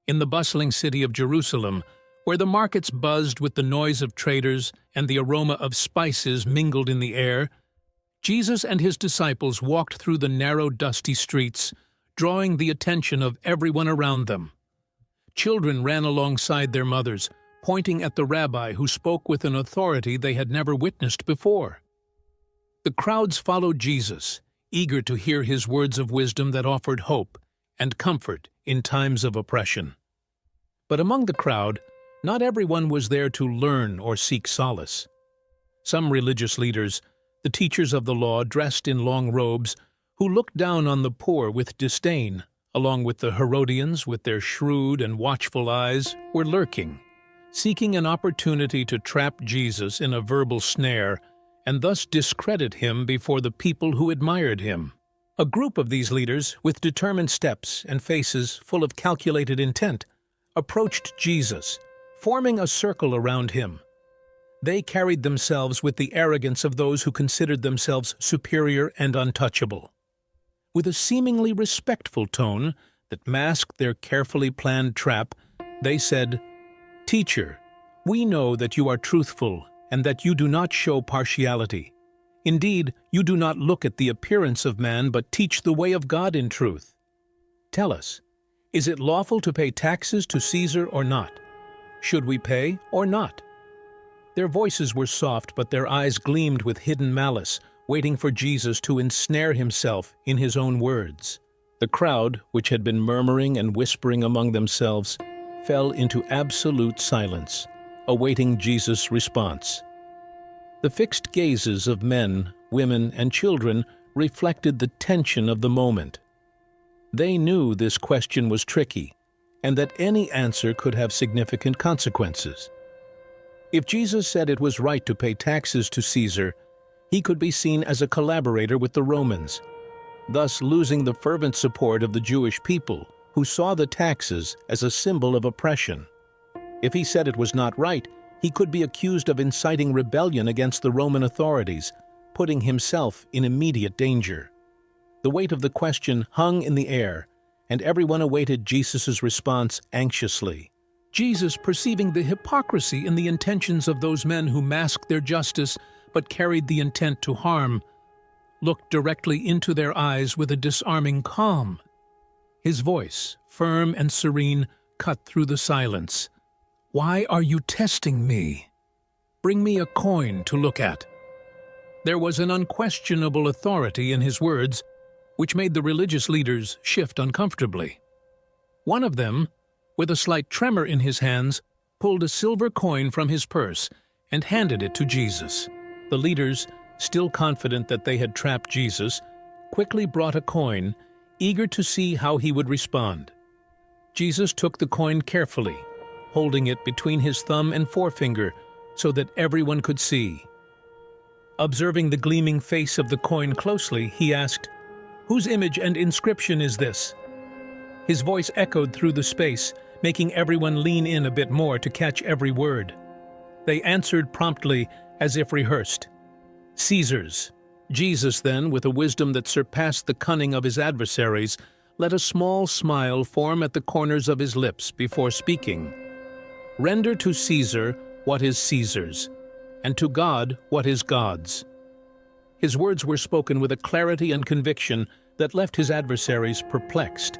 In the bustling city of Jerusalem, where the markets buzzed with the noise of traders and the aroma of spices mingled in the air, Jesus and his disciples walked through the narrow, dusty streets, drawing the attention of everyone around them. Children ran alongside their mothers, pointing at the rabbi who spoke with an authority they had never witnessed before. The crowds followed Jesus, eager to hear his words of wisdom that offered hope and comfort in times of oppression. But among the crowd, not everyone was there to learn or seek solace. Some religious leaders, the teachers of the law dressed in long robes, who looked down on the poor with disdain, along with the Herodians with their shrewd and watchful eyes, were lurking, seeking an opportunity to trap Jesus in a verbal snare and thus discredit him before the people who admired him. A group of these leaders, with determined steps and faces full of calculated intent, approached Jesus, forming a circle around him. They carried themselves with the arrogance of those who considered themselves superior and untouchable. With a seemingly respectful tone that masked their carefully planned trap, they said, "Teacher, we know that you are truthful and that you do not show partiality. Indeed, you do not look at the appearance of man but teach the way of God in truth. Tell us, is it lawful to pay taxes to Caesar or not? Should we pay or not?" Their voices were soft, but their eyes gleamed with hidden malice, waiting for Jesus to ensnare himself in his own words. The crowd, which had been murmuring and whispering among themselves, fell into absolute silence, awaiting Jesus' response. The fixed gazes of men, women, and children reflected the tension of the moment. They knew this question was tricky, and that any answer could have significant consequences. If Jesus said it was right to pay taxes to Caesar, he could be seen as a collaborator with the Romans, thus losing the fervent support of the Jewish people, who saw the taxes as a symbol of oppression. If he said it was not right, he could be accused of inciting rebellion against the Roman authorities, putting himself in immediate danger. The weight of the question hung in the air, and everyone awaited Jesus' response anxiously. Jesus, perceiving the hypocrisy in the intentions of those men who masked their justice but carried the intent to harm, looked directly into their eyes with a disarming calm. His voice, firm and serene, cut through the silence. "Why are you testing me? Bring me a coin to look at." There was an unquestionable authority in his words, which made the religious leaders shift uncomfortably. One of them, with a slight tremor in his hands, pulled a silver coin from his purse and handed it to Jesus. The leaders, still confident that they had trapped Jesus, quickly brought a coin, eager to see how he would respond. Jesus took the coin carefully, holding it between his thumb and forefinger so that everyone could see. Observing the gleaming face of the coin closely, he asked, "Whose image and inscription is this?" His voice echoed through the space, making everyone lean in a bit more to catch every word. They answered promptly, as if rehearsed, "Caesar's." Jesus then, with a wisdom that surpassed the cunning of his adversaries, let a small smile form at the corners of his lips before speaking. "Render to Caesar what is Caesar's, and to God what is God's." His words were spoken with a clarity and conviction that left his adversaries perplexed.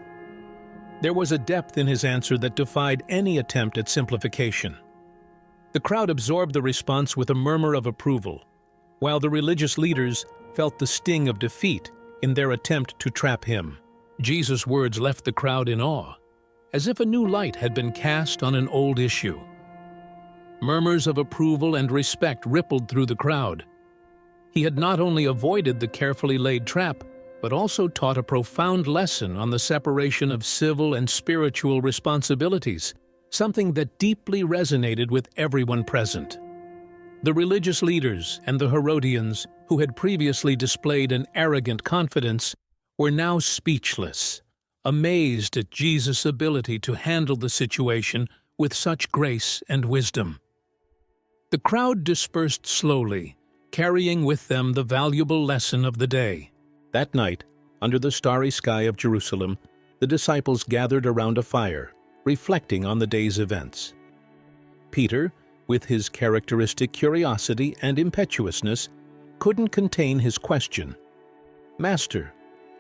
There was a depth in his answer that defied any attempt at simplification. The crowd absorbed the response with a murmur of approval, while the religious leaders felt the sting of defeat in their attempt to trap him. Jesus' words left the crowd in awe, as if a new light had been cast on an old issue. Murmurs of approval and respect rippled through the crowd. He had not only avoided the carefully laid trap, but also taught a profound lesson on the separation of civil and spiritual responsibilities, something that deeply resonated with everyone present. The religious leaders and the Herodians, who had previously displayed an arrogant confidence, were now speechless, amazed at Jesus' ability to handle the situation with such grace and wisdom. The crowd dispersed slowly, carrying with them the valuable lesson of the day. That night, under the starry sky of Jerusalem, the disciples gathered around a fire, reflecting on the day's events. Peter, with his characteristic curiosity and impetuousness, couldn't contain his question. "Master,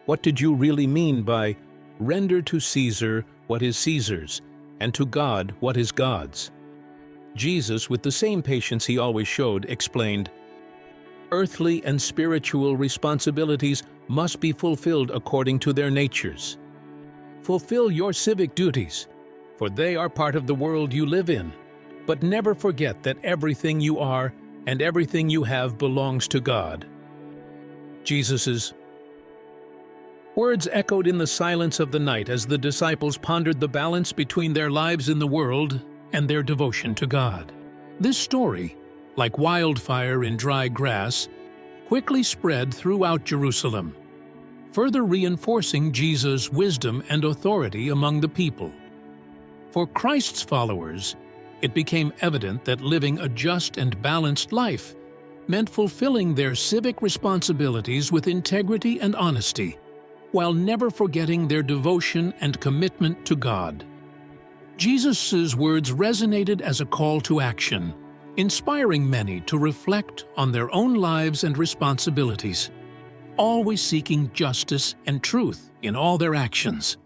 what did you really mean by 'Render to Caesar what is Caesar's, and to God what is God's'?" Jesus, with the same patience he always showed, explained, "Earthly and spiritual responsibilities must be fulfilled according to their natures. Fulfill your civic duties, for they are part of the world you live in, but never forget that everything you are and everything you have belongs to God." Jesus's words echoed in the silence of the night as the disciples pondered the balance between their lives in the world and their devotion to God. This story, like wildfire in dry grass, quickly spread throughout Jerusalem, further reinforcing Jesus' wisdom and authority among the people. For Christ's followers, it became evident that living a just and balanced life meant fulfilling their civic responsibilities with integrity and honesty, while never forgetting their devotion and commitment to God. Jesus' words resonated as a call to action, inspiring many to reflect on their own lives and responsibilities, always seeking justice and truth in all their actions.